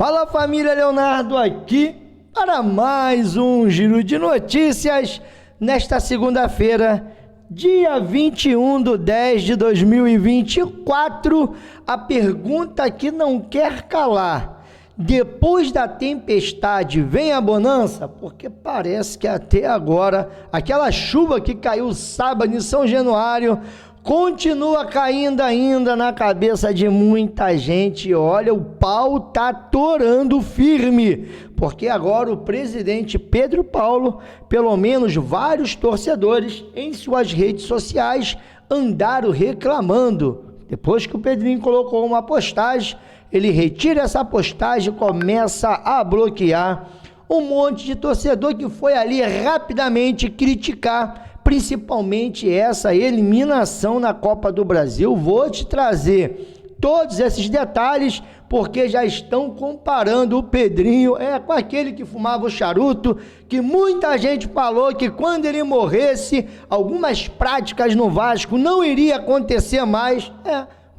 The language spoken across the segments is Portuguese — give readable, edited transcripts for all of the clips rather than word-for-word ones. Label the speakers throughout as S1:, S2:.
S1: Fala família, Leonardo aqui para mais um giro de notícias nesta segunda-feira, dia 21/10/2024. A pergunta que não quer calar: depois da tempestade vem a bonança? Porque parece que até agora aquela chuva que caiu sábado em São Januário continua caindo ainda na cabeça de muita gente. Olha, o pau tá torando firme, porque agora o presidente Pedro Paulo, pelo menos vários torcedores em suas redes sociais andaram reclamando. Depois que o Pedrinho colocou uma postagem, ele retira essa postagem e começa a bloquear um monte de torcedor que foi ali rapidamente criticar principalmente essa eliminação na Copa do Brasil. Vou te trazer todos esses detalhes, porque já estão comparando o Pedrinho com aquele que fumava o charuto, que muita gente falou que quando ele morresse, algumas práticas no Vasco não iria acontecer mais.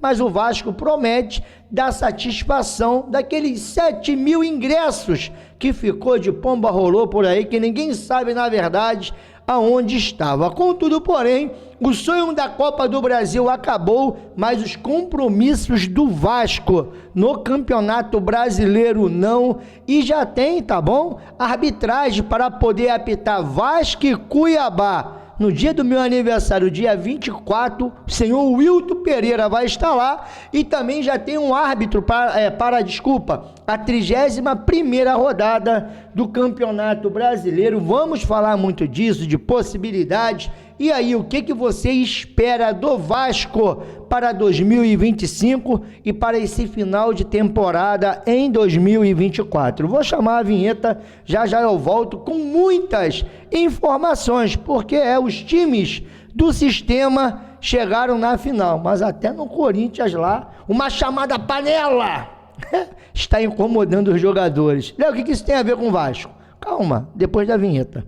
S1: Mas o Vasco promete dar satisfação daqueles 7.000 ingressos que ficou de pomba rolô por aí, que ninguém sabe na verdade aonde estava. Contudo, porém, o sonho da Copa do Brasil acabou, mas os compromissos do Vasco no Campeonato Brasileiro não, e já tem, tá bom? Arbitragem para poder apitar Vasco e Cuiabá. No dia do meu aniversário, dia 24, o senhor Wilton Pereira vai estar lá, e também já tem um árbitro para a 31ª rodada do Campeonato Brasileiro. Vamos falar muito disso, de possibilidades. E aí, o que você espera do Vasco para 2025 e para esse final de temporada em 2024? Vou chamar a vinheta, já eu volto com muitas informações, porque os times do sistema chegaram na final, mas até no Corinthians lá, uma chamada panela está incomodando os jogadores. Léo, o que isso tem a ver com o Vasco? Calma, depois da vinheta.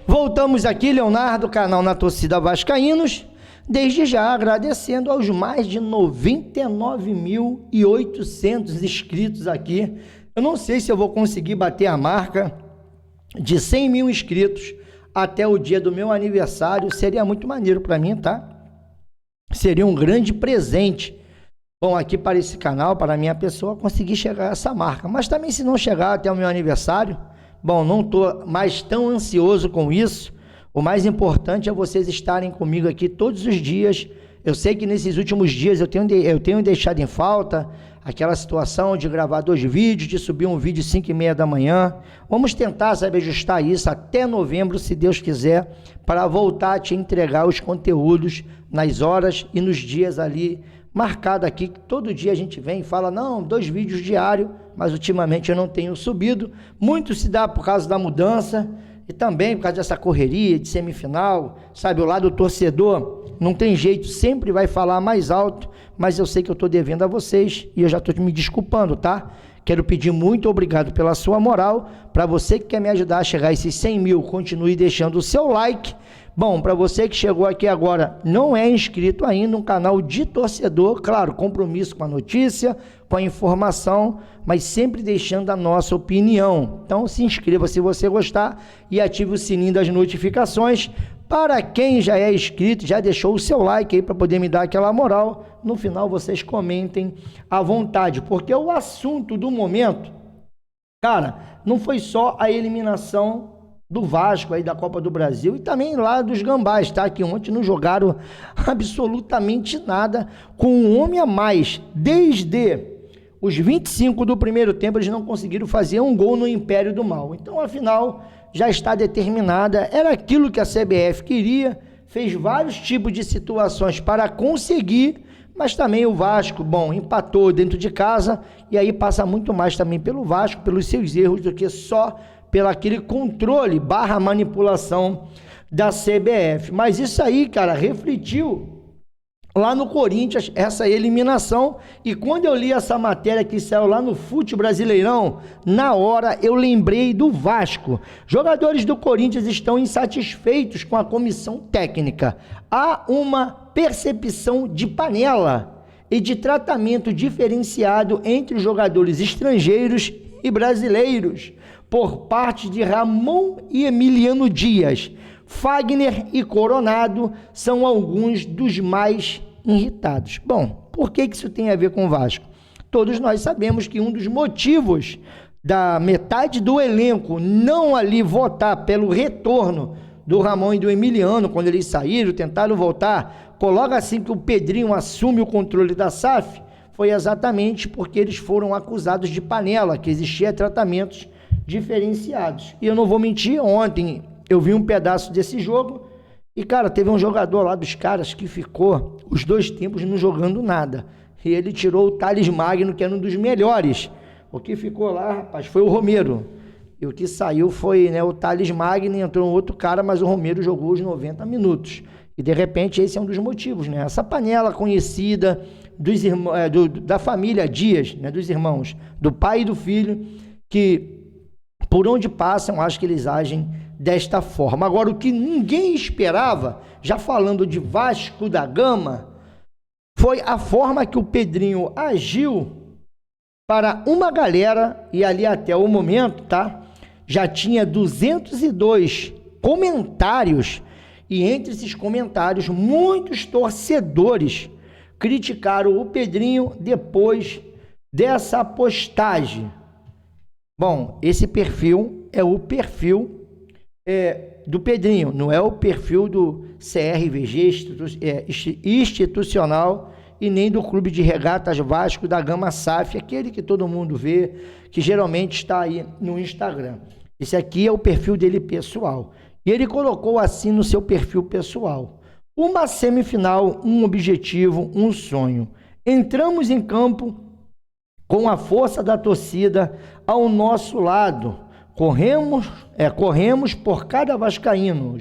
S1: Voltamos aqui, Leonardo, canal Na Torcida Vascaínos, desde já agradecendo aos mais de 99.800 inscritos aqui. Eu não sei se eu vou conseguir bater a marca de 100.000 inscritos até o dia do meu aniversário. Seria muito maneiro para mim, tá? Seria um grande presente, bom, aqui para esse canal, para a minha pessoa, conseguir chegar a essa marca. Mas também, se não chegar até o meu aniversário, bom, não estou mais tão ansioso com isso. O mais importante é vocês estarem comigo aqui todos os dias. Eu sei que nesses últimos dias eu tenho deixado em falta aquela situação de gravar 2 vídeos, de subir um vídeo 5h30 da manhã. Vamos tentar, ajustar isso até novembro, se Deus quiser, para voltar a te entregar os conteúdos nas horas e nos dias ali marcado aqui, que todo dia a gente vem e fala, não, 2 vídeos diários, mas ultimamente eu não tenho subido. Muito se dá por causa da mudança e também por causa dessa correria de semifinal, o lado do torcedor não tem jeito, sempre vai falar mais alto, mas eu sei que eu estou devendo a vocês e eu já estou me desculpando, tá? Quero pedir muito obrigado pela sua moral. Para você que quer me ajudar a chegar a esses 100.000, continue deixando o seu like. Bom, para você que chegou aqui agora, não é inscrito ainda, um canal de torcedor, claro, compromisso com a notícia, com a informação, mas sempre deixando a nossa opinião. Então se inscreva se você gostar e ative o sininho das notificações. Para quem já é inscrito, já deixou o seu like aí para poder me dar aquela moral, no final vocês comentem à vontade, porque o assunto do momento, cara, não foi só a eliminação do Vasco aí da Copa do Brasil e também lá dos Gambás, tá? Que ontem não jogaram absolutamente nada, com um homem a mais. Desde os 25 do primeiro tempo, eles não conseguiram fazer um gol no Império do Mal. Então, afinal, já está determinada, era aquilo que a CBF queria, fez vários tipos de situações para conseguir, mas também o Vasco, bom, empatou dentro de casa, e aí passa muito mais também pelo Vasco, pelos seus erros, do que só pelo aquele controle / manipulação da CBF. Mas isso aí, cara, refletiu lá no Corinthians, essa eliminação. E quando eu li essa matéria que saiu lá no Fute Brasileirão, na hora eu lembrei do Vasco. Jogadores do Corinthians estão insatisfeitos com a comissão técnica. Há uma percepção de panela e de tratamento diferenciado entre os jogadores estrangeiros e brasileiros por parte de Ramon e Emiliano Dias. Fagner e Coronado são alguns dos mais irritados. Bom, por que isso tem a ver com o Vasco? Todos nós sabemos que um dos motivos da metade do elenco não ali votar pelo retorno do Ramon e do Emiliano, quando eles saíram, tentaram voltar, logo assim que o Pedrinho assume o controle da SAF, foi exatamente porque eles foram acusados de panela, que existia tratamentos diferenciados. E eu não vou mentir, ontem eu vi um pedaço desse jogo e, cara, teve um jogador lá dos caras que ficou os 2 tempos não jogando nada. E ele tirou o Thales Magno, que era um dos melhores. O que ficou lá, rapaz, foi o Romero. E o que saiu foi, né, o Thales Magno, entrou um outro cara, mas o Romero jogou os 90 minutos. E, de repente, esse é um dos motivos, né? Essa panela conhecida dos irmãos, da família Dias, né, dos irmãos, do pai e do filho, que, por onde passam, acho que eles agem desta forma. Agora, o que ninguém esperava, já falando de Vasco da Gama, foi a forma que o Pedrinho agiu para uma galera, e ali até o momento, tá? Já tinha 202 comentários, e entre esses comentários, muitos torcedores criticaram o Pedrinho depois dessa postagem. Bom, esse perfil é o perfil do Pedrinho, não é o perfil do CRVG institucional e nem do Clube de Regatas Vasco da Gama SAF, aquele que todo mundo vê, que geralmente está aí no Instagram. Esse aqui é o perfil dele pessoal. E ele colocou assim no seu perfil pessoal: uma semifinal, um objetivo, um sonho. Entramos em campo com a força da torcida ao nosso lado. Corremos por cada vascaíno,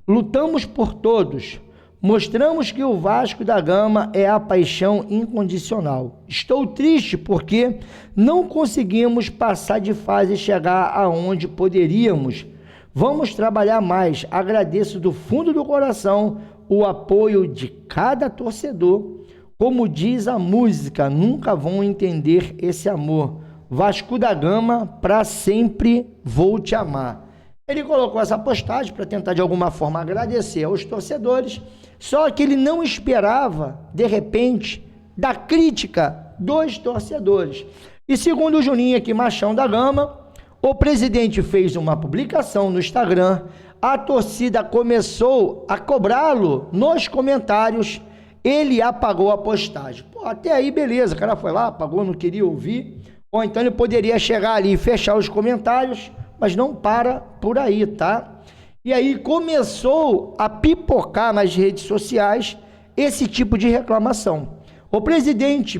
S1: lutamos por todos, mostramos que o Vasco da Gama é a paixão incondicional. Estou triste porque não conseguimos passar de fase e chegar aonde poderíamos. Vamos trabalhar mais. Agradeço do fundo do coração o apoio de cada torcedor. Como diz a música, nunca vão entender esse amor. Vasco da Gama, para sempre vou te amar. Ele colocou essa postagem para tentar de alguma forma agradecer aos torcedores, só que ele não esperava, de repente, da crítica dos torcedores. E segundo o Juninho aqui, Machão da Gama, o presidente fez uma publicação no Instagram, a torcida começou a cobrá-lo nos comentários, ele apagou a postagem. Pô, até aí beleza, o cara foi lá, apagou, não queria ouvir. Ou então ele poderia chegar ali e fechar os comentários, mas não para por aí, tá? E aí começou a pipocar nas redes sociais esse tipo de reclamação. O presidente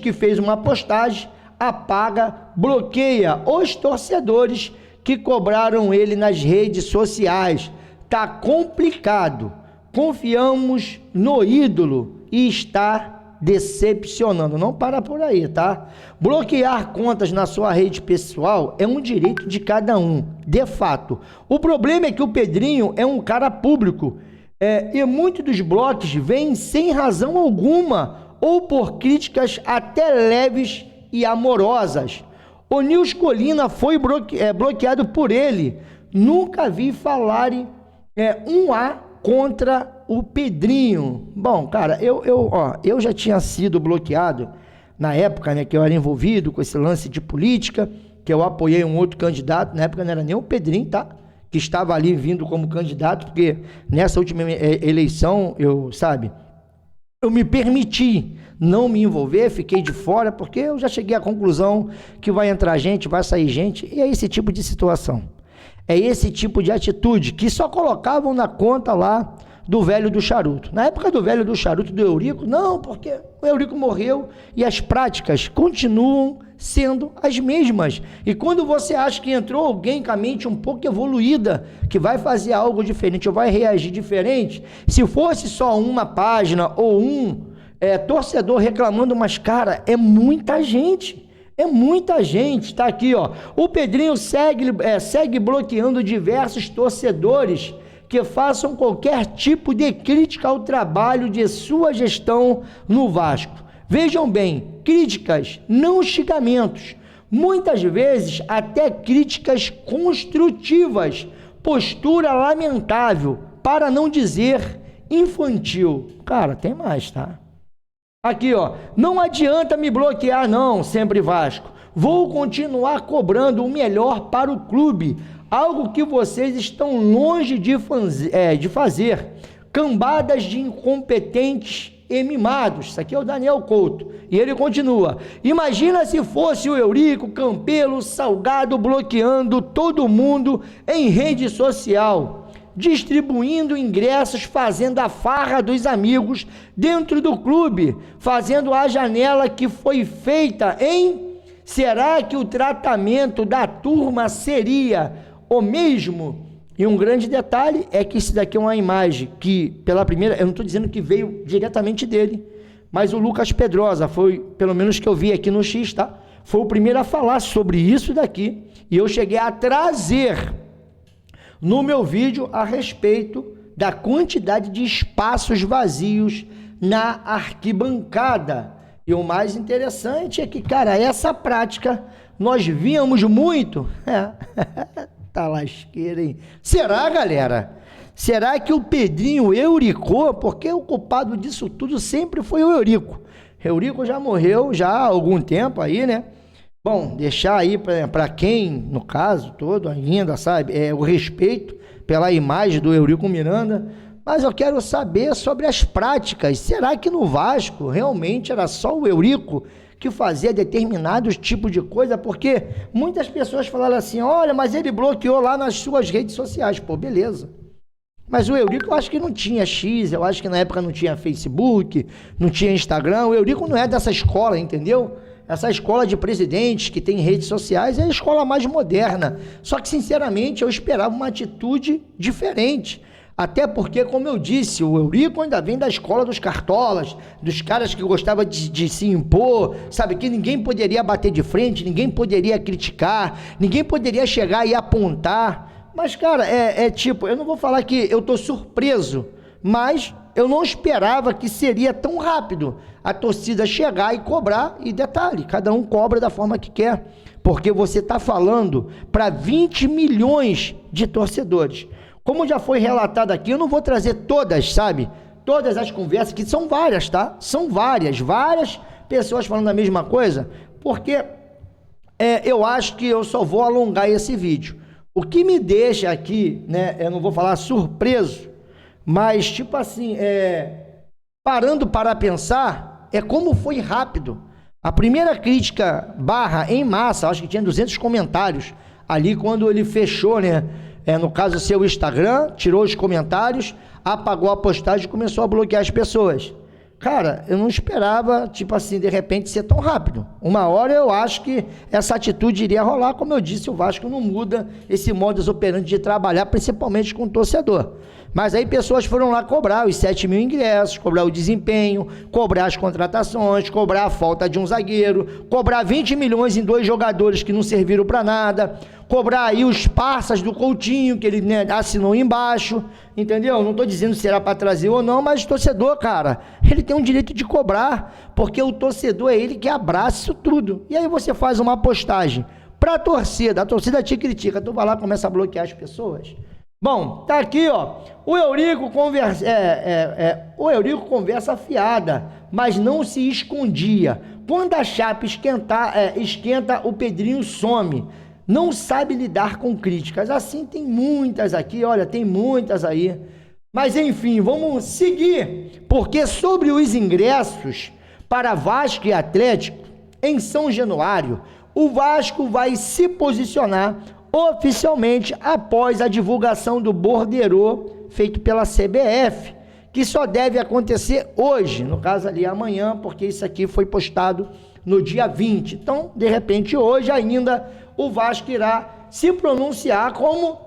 S1: que fez uma postagem apaga, bloqueia os torcedores que cobraram ele nas redes sociais. Tá complicado. Confiamos no ídolo e está decepcionando. Não para por aí, tá? Bloquear contas na sua rede pessoal é um direito de cada um, de fato. O problema é que o Pedrinho é um cara público e muitos dos blocos vêm sem razão alguma ou por críticas até leves e amorosas. O Nils Colina foi bloqueado por ele. Nunca vi falarem um A contra o Pedrinho. Bom, cara, eu já tinha sido bloqueado na época, né, que eu era envolvido com esse lance de política, que eu apoiei um outro candidato, na época não era nem o Pedrinho, tá? Que estava ali vindo como candidato, porque nessa última eleição, eu me permiti não me envolver, fiquei de fora, porque eu já cheguei à conclusão que vai entrar gente, vai sair gente, e é esse tipo de situação. É esse tipo de atitude que só colocavam na conta lá do velho do charuto. Na época do velho do charuto, do Eurico, não, porque o Eurico morreu e as práticas continuam sendo as mesmas. E quando você acha que entrou alguém com a mente um pouco evoluída, que vai fazer algo diferente ou vai reagir diferente, se fosse só uma página ou torcedor reclamando, mas cara, é muita gente. É muita gente, tá aqui, ó. O Pedrinho segue bloqueando diversos torcedores que façam qualquer tipo de crítica ao trabalho de sua gestão no Vasco. Vejam bem, críticas, não xingamentos. Muitas vezes até críticas construtivas. Postura lamentável, para não dizer infantil. Cara, tem mais, tá? Aqui, ó, não adianta me bloquear não, sempre Vasco. Vou continuar cobrando o melhor para o clube, algo que vocês estão longe de fazer. Cambadas de incompetentes e mimados. Isso aqui é o Daniel Couto. E ele continua. Imagina se fosse o Eurico, Campelo, Salgado bloqueando todo mundo em rede social, distribuindo ingressos, fazendo a farra dos amigos dentro do clube, fazendo a janela que foi feita, hein? Será que o tratamento da turma seria o mesmo? E um grande detalhe é que isso daqui é uma imagem que, pela primeira, eu não estou dizendo que veio diretamente dele, mas o Lucas Pedrosa foi, pelo menos que eu vi aqui no X, tá? Foi o primeiro a falar sobre isso daqui, e eu cheguei a trazer no meu vídeo a respeito da quantidade de espaços vazios na arquibancada. E o mais interessante é que, cara, essa prática nós víamos muito. Tá lasqueira, hein? Será, galera? Será que o Pedrinho Eurico, porque o culpado disso tudo sempre foi o Eurico. Eurico já morreu já há algum tempo aí, né? Bom, deixar aí para quem, no caso todo ainda, sabe, o respeito pela imagem do Eurico Miranda, mas eu quero saber sobre as práticas. Será que no Vasco realmente era só o Eurico que fazia determinados tipos de coisa? Porque muitas pessoas falaram assim, olha, mas ele bloqueou lá nas suas redes sociais. Pô, beleza. Mas o Eurico eu acho que não tinha X, eu acho que na época não tinha Facebook, não tinha Instagram. O Eurico não é dessa escola, entendeu? Essa escola de presidentes que tem redes sociais é a escola mais moderna. Só que, sinceramente, eu esperava uma atitude diferente. Até porque, como eu disse, o Eurico ainda vem da escola dos cartolas, dos caras que gostavam de se impor, sabe? Que ninguém poderia bater de frente, ninguém poderia criticar, ninguém poderia chegar e apontar. Mas, cara, tipo, eu não vou falar que eu tô surpreso, mas eu não esperava que seria tão rápido a torcida chegar e cobrar. E detalhe, cada um cobra da forma que quer, porque você está falando para 20 milhões de torcedores. Como já foi relatado aqui, eu não vou trazer todas, sabe? Todas as conversas, que são várias, tá? São várias pessoas falando a mesma coisa, porque eu acho que eu só vou alongar esse vídeo. O que me deixa aqui, né, eu não vou falar surpreso, mas tipo assim, parando para pensar, como foi rápido. A primeira crítica em massa, acho que tinha 200 comentários ali quando ele fechou, né? No caso, seu Instagram, tirou os comentários, apagou a postagem e começou a bloquear as pessoas. Cara, eu não esperava, tipo assim, de repente ser tão rápido. Uma hora eu acho que essa atitude iria rolar. Como eu disse, o Vasco não muda esse modus operandi de trabalhar, principalmente com o torcedor. Mas aí pessoas foram lá cobrar os 7 mil ingressos, cobrar o desempenho, cobrar as contratações, cobrar a falta de um zagueiro, cobrar 20 milhões em 2 jogadores que não serviram para nada, cobrar aí os parças do Coutinho, que ele, né, assinou embaixo, entendeu? Não estou dizendo se era para trazer ou não, mas o torcedor, cara, ele tem um direito de cobrar, porque o torcedor é ele que abraça isso tudo. E aí você faz uma postagem para a torcida te critica, tu vai lá e começa a bloquear as pessoas. Bom, tá aqui, ó, o Eurico conversa afiada, mas não se escondia. Quando a chapa esquenta, o Pedrinho some. Não sabe lidar com críticas. Assim tem muitas aqui, olha, tem muitas aí. Mas enfim, vamos seguir, porque sobre os ingressos para Vasco e Atlético em São Januário, o Vasco vai se posicionar oficialmente após a divulgação do borderô feito pela CBF. que só deve acontecer hoje, no caso ali amanhã, porque isso aqui foi postado no dia 20. Então, de repente, hoje ainda o Vasco irá se pronunciar, como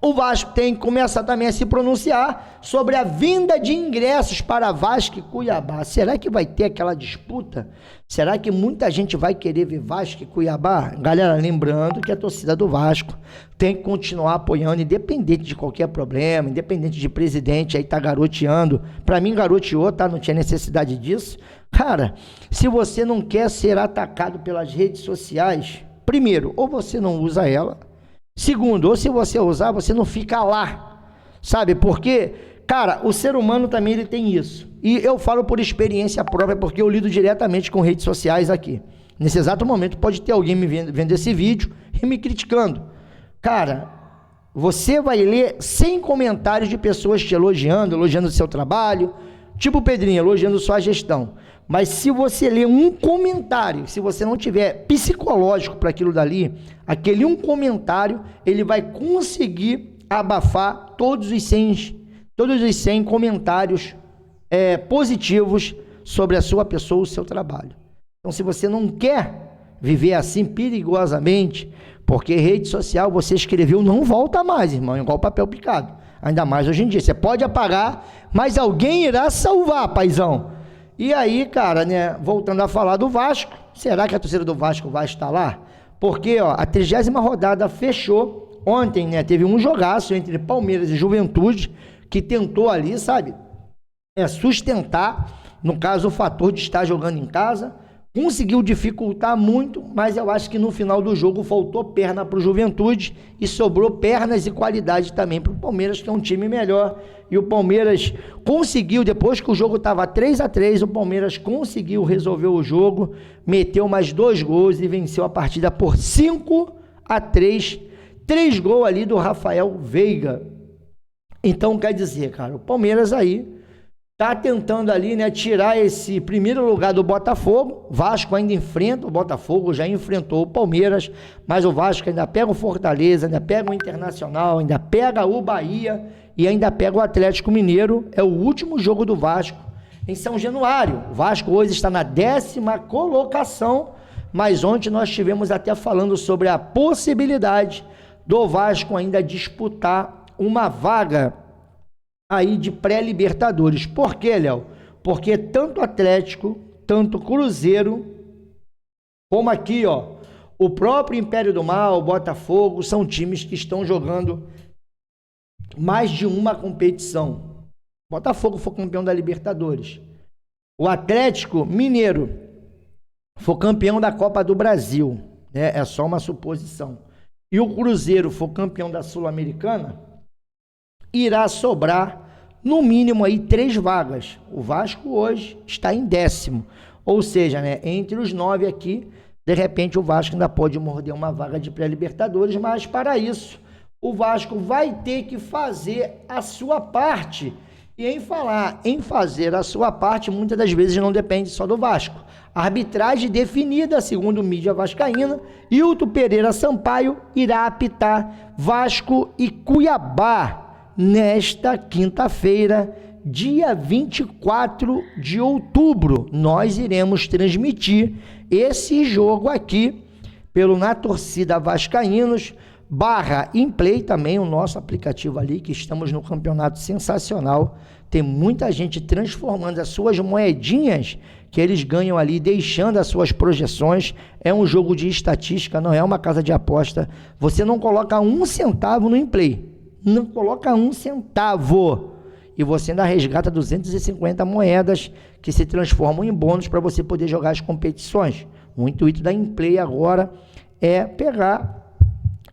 S1: o Vasco começa também a se pronunciar sobre a vinda de ingressos para Vasco e Cuiabá. Será que vai ter aquela disputa? Será que muita gente vai querer ver Vasco e Cuiabá? Galera, lembrando que a torcida do Vasco tem que continuar apoiando, independente de qualquer problema, independente de presidente aí tá garoteando. Para mim, garoteou, tá? Não tinha necessidade disso. Cara, se você não quer ser atacado pelas redes sociais, primeiro, ou você não usa ela. Segundo, ou se você usar, você não fica lá, sabe? Porque, cara, o ser humano também ele tem isso. E eu falo por experiência própria, porque eu lido diretamente com redes sociais aqui. Nesse exato momento pode ter alguém me vendo esse vídeo e me criticando. Cara, você vai ler 100 comentários de pessoas te elogiando o seu trabalho, tipo o Pedrinho, elogiando sua gestão. Mas se você ler um comentário, se você não tiver psicológico para aquilo dali, aquele um comentário, ele vai conseguir abafar todos os 100 comentários positivos sobre a sua pessoa, o seu trabalho. Então, se você não quer viver assim perigosamente, porque rede social, você escreveu, não volta mais, irmão, igual papel picado. Ainda mais hoje em dia. Você pode apagar, mas alguém irá salvar, paizão. E aí, cara, né, voltando a falar do Vasco, será que a torcida do Vasco vai estar lá? Porque, ó, a 30ª rodada fechou ontem, né, teve um jogaço entre Palmeiras e Juventude, que tentou ali, sabe, sustentar, no caso, o fator de estar jogando em casa, conseguiu dificultar muito, mas eu acho que no final do jogo faltou perna para o Juventude e sobrou pernas e qualidade também para o Palmeiras, que é um time melhor. E o Palmeiras conseguiu, depois que o jogo estava 3-3, o Palmeiras conseguiu resolver o jogo, meteu mais 2 gols e venceu a partida por 5-3. 3 gols ali do Rafael Veiga. Então, quer dizer, cara, o Palmeiras aí tá tentando ali, né, tirar esse primeiro lugar do Botafogo. Vasco ainda enfrenta o Botafogo, já enfrentou o Palmeiras, mas o Vasco ainda pega o Fortaleza, ainda pega o Internacional, ainda pega o Bahia e ainda pega o Atlético Mineiro. É o último jogo do Vasco em São Januário. O Vasco hoje está na 10ª colocação, mas ontem nós estivemos até falando sobre a possibilidade do Vasco ainda disputar uma vaga aí de pré-libertadores. Por quê, Léo? Porque tanto Atlético, tanto Cruzeiro, como aqui, ó, o próprio Império do Mal, o Botafogo, são times que estão jogando mais de uma competição. O Botafogo foi campeão da Libertadores. O Atlético Mineiro foi campeão da Copa do Brasil, né? É só uma suposição. E o Cruzeiro foi campeão da Sul-Americana, irá sobrar no mínimo aí 3 vagas. O Vasco hoje está em 10º, ou seja, né, entre os 9 aqui, de repente o Vasco ainda pode morder uma vaga de pré-libertadores, mas para isso o Vasco vai ter que fazer a sua parte. E em fazer a sua parte, muitas das vezes não depende só do Vasco. A arbitragem definida, segundo mídia vascaína, Hilton Pereira Sampaio irá apitar Vasco e Cuiabá nesta quinta-feira, dia 24 de outubro. Nós iremos transmitir esse jogo aqui pelo Na Torcida Vascaínos /Inplay, também o nosso aplicativo ali, que estamos no campeonato sensacional. Tem muita gente transformando as suas moedinhas que eles ganham ali, deixando as suas projeções. É um jogo de estatística, não é uma casa de aposta. Você não coloca 1 centavo no Inplay. Não coloca 1 centavo e você ainda resgata 250 moedas que se transformam em bônus para você poder jogar as competições. O intuito da Inplay agora é pegar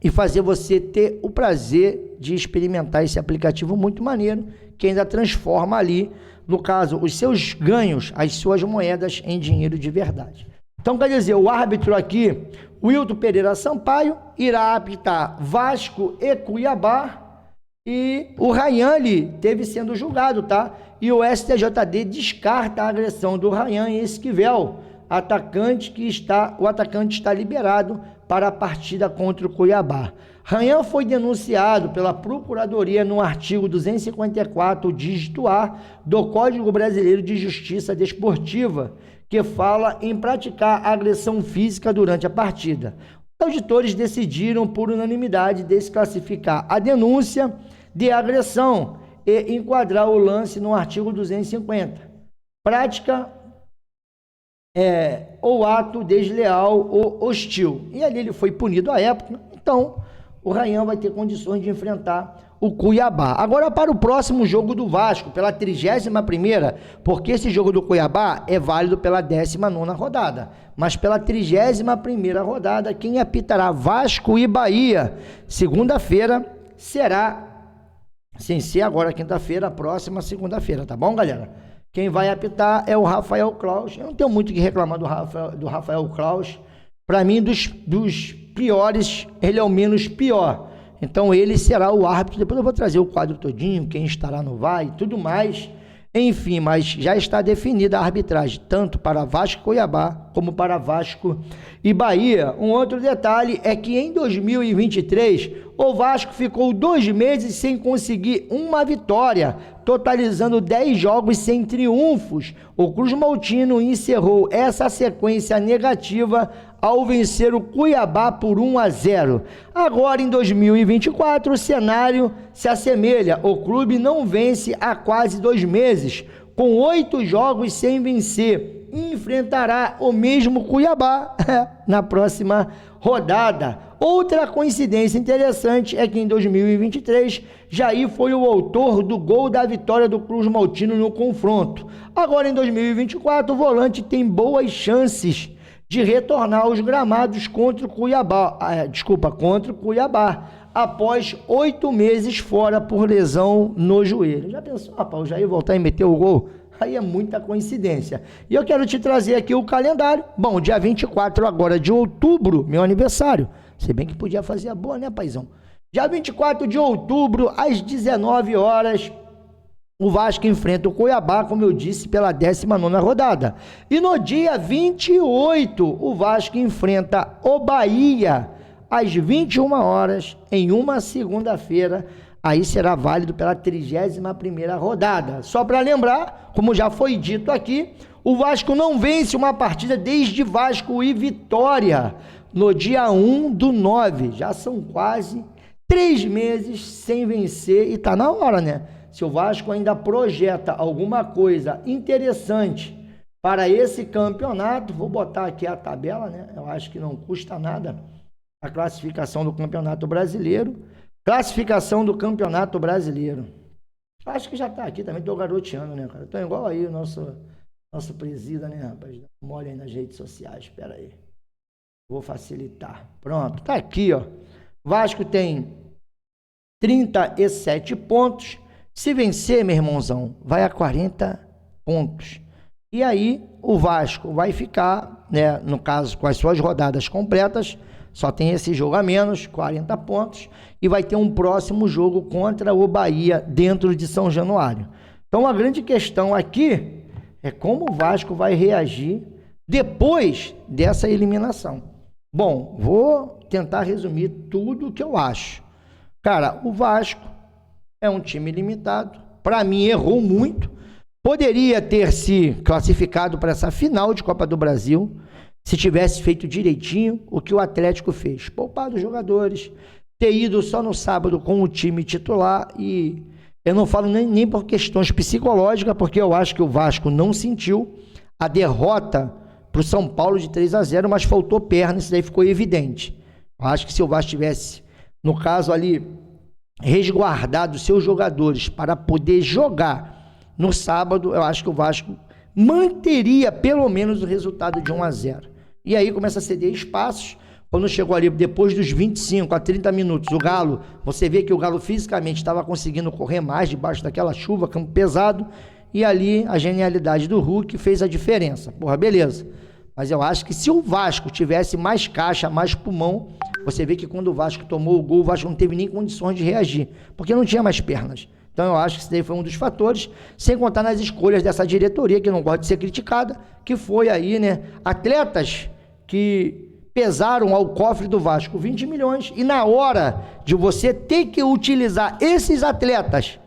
S1: e fazer você ter o prazer de experimentar esse aplicativo muito maneiro, que ainda transforma ali, no caso, os seus ganhos, as suas moedas em dinheiro de verdade. Então, quer dizer, o árbitro aqui, o Hilton Pereira Sampaio, irá apitar Vasco e Cuiabá. E o Ryan ali teve sendo julgado, tá? E o STJD descarta a agressão do Ryan Esquivel, o atacante está liberado para a partida contra o Cuiabá. Rayan foi denunciado pela Procuradoria no artigo 254, dígito A, do Código Brasileiro de Justiça Desportiva, que fala em praticar agressão física durante a partida. Os auditores decidiram, por unanimidade, desclassificar a denúncia de agressão e enquadrar o lance no artigo 250. Prática ou ato desleal ou hostil. E ali ele foi punido à época, então o Rayan vai ter condições de enfrentar o Cuiabá. Agora para o próximo jogo do Vasco, pela 31ª, porque esse jogo do Cuiabá é válido pela 19ª rodada, mas pela 31ª rodada, quem apitará Vasco e Bahia, segunda-feira, será, sem ser agora quinta-feira, a próxima segunda-feira, tá bom, galera? Quem vai apitar é o Rafael Claus. Eu não tenho muito o que reclamar do Rafael Claus. Para mim, dos piores, ele é o menos pior. Então, ele será o árbitro. Depois eu vou trazer o quadro todinho, quem estará no VAR e tudo mais. Enfim, mas já está definida a arbitragem, tanto para Vasco e Cuiabá, como para Vasco e Bahia. Um outro detalhe é que em 2023, o Vasco ficou 2 meses sem conseguir uma vitória, totalizando 10 jogos sem triunfos. O Cruz Maltino encerrou essa sequência negativa ao vencer o Cuiabá por 1-0. Agora, em 2024, o cenário se assemelha. O clube não vence há quase 2 meses, com 8 jogos sem vencer. Enfrentará o mesmo Cuiabá na próxima rodada. Outra coincidência interessante é que em 2023, Jair foi o autor do gol da vitória do Cruz Maltino no confronto. Agora, em 2024, o volante tem boas chances de retornar aos gramados contra o Cuiabá, após 8 meses fora por lesão no joelho. Já pensou, rapaz, o Jair voltar e meter o gol? Aí é muita coincidência. E eu quero te trazer aqui o calendário. Bom, dia 24 agora de outubro, meu aniversário. Se bem que podia fazer a boa, né, paizão? Dia 24 de outubro, às 19 horas, o Vasco enfrenta o Cuiabá, como eu disse, pela 19ª rodada. E no dia 28, o Vasco enfrenta o Bahia, às 21 horas, em uma segunda-feira. Aí será válido pela 31ª rodada. Só para lembrar, como já foi dito aqui, o Vasco não vence uma partida desde Vasco e Vitória, no dia 1/9. Já são quase 3 meses sem vencer e tá na hora, né? Se o Vasco ainda projeta alguma coisa interessante para esse campeonato, vou botar aqui a tabela, né? Eu acho que não custa nada a classificação do Campeonato Brasileiro. Classificação do Campeonato Brasileiro. Acho que já tá aqui também, tô garoteando, né, cara? Tô igual aí o nosso presida, né, rapaz? Mole aí nas redes sociais, espera aí. Vou facilitar. Pronto, tá aqui, ó. Vasco tem 37 pontos. Se vencer, meu irmãozão, vai a 40 pontos. E aí, o Vasco vai ficar, né, no caso, com as suas rodadas completas, só tem esse jogo a menos, 40 pontos, e vai ter um próximo jogo contra o Bahia dentro de São Januário. Então, a grande questão aqui é como o Vasco vai reagir depois dessa eliminação. Bom, vou tentar resumir tudo o que eu acho. Cara, o Vasco é um time limitado, para mim errou muito, poderia ter se classificado para essa final de Copa do Brasil, se tivesse feito direitinho o que o Atlético fez, poupado os jogadores, ter ido só no sábado com o time titular. E eu não falo nem por questões psicológicas, porque eu acho que o Vasco não sentiu a derrota para o São Paulo de 3-0, mas faltou perna, isso daí ficou evidente. Eu acho que se o Vasco tivesse, no caso ali, resguardado seus jogadores para poder jogar no sábado, eu acho que o Vasco manteria pelo menos o resultado de 1-0. E aí começa a ceder espaços. Quando chegou ali depois dos 25 a 30 minutos, o Galo, você vê que o Galo fisicamente estava conseguindo correr mais debaixo daquela chuva, campo pesado, e ali a genialidade do Hulk fez a diferença. Porra, beleza. Mas eu acho que se o Vasco tivesse mais caixa, mais pulmão, você vê que quando o Vasco tomou o gol, o Vasco não teve nem condições de reagir, porque não tinha mais pernas. Então eu acho que isso daí foi um dos fatores, sem contar nas escolhas dessa diretoria, que não gosta de ser criticada, que foi aí, né, atletas que pesaram ao cofre do Vasco 20 milhões. E na hora de você ter que utilizar esses atletas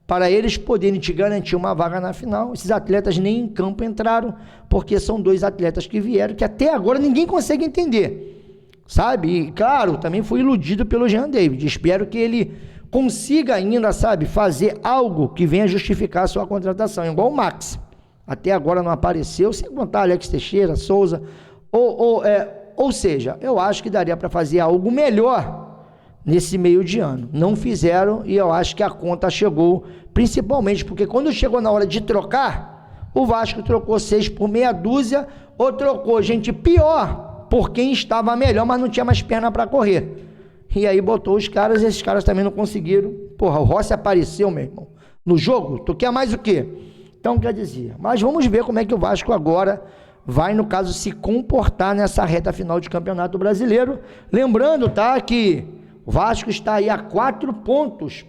S1: para eles poderem te garantir uma vaga na final, esses atletas nem em campo entraram, porque são 2 atletas que vieram, que até agora ninguém consegue entender, sabe? E claro, também fui iludido pelo Jean David, espero que ele consiga ainda, sabe, fazer algo que venha justificar a sua contratação, igual o Max, até agora não apareceu, sem contar Alex Teixeira, Souza, ou seja, eu acho que daria para fazer algo melhor nesse meio de ano. Não fizeram e eu acho que a conta chegou, principalmente porque quando chegou na hora de trocar, o Vasco trocou 6 por meia dúzia, ou trocou gente pior por quem estava melhor, mas não tinha mais perna para correr. E aí botou os caras, e esses caras também não conseguiram. Porra, o Rossi apareceu, meu irmão, no jogo, tu quer mais o quê? Então, quer dizer, mas vamos ver como é que o Vasco agora vai, no caso, se comportar nessa reta final de Campeonato Brasileiro. Lembrando, tá, que o Vasco está aí a 4 pontos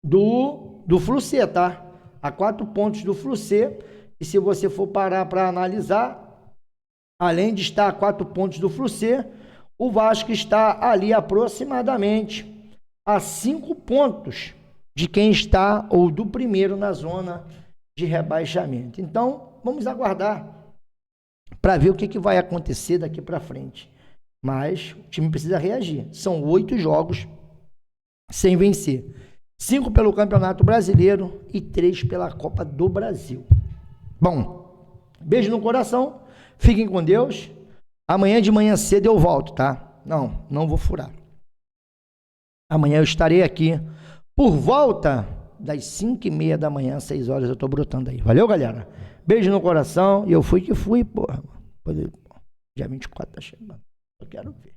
S1: do Flu-C, tá? A 4 pontos do Flu-C. E se você for parar para analisar, além de estar a 4 pontos do Flu-C, o Vasco está ali aproximadamente a 5 pontos de quem está, ou do primeiro na zona de rebaixamento. Então, vamos aguardar para ver o que vai acontecer daqui para frente. Mas o time precisa reagir. São 8 jogos sem vencer. 5 pelo Campeonato Brasileiro e 3 pela Copa do Brasil. Bom, beijo no coração. Fiquem com Deus. Amanhã de manhã cedo eu volto, tá? Não vou furar. Amanhã eu estarei aqui por volta das 5h30 da manhã, 6 horas eu tô brotando aí. Valeu, galera? Beijo no coração. E eu fui que fui, porra. Dia 24 tá chegando. Eu quero ver.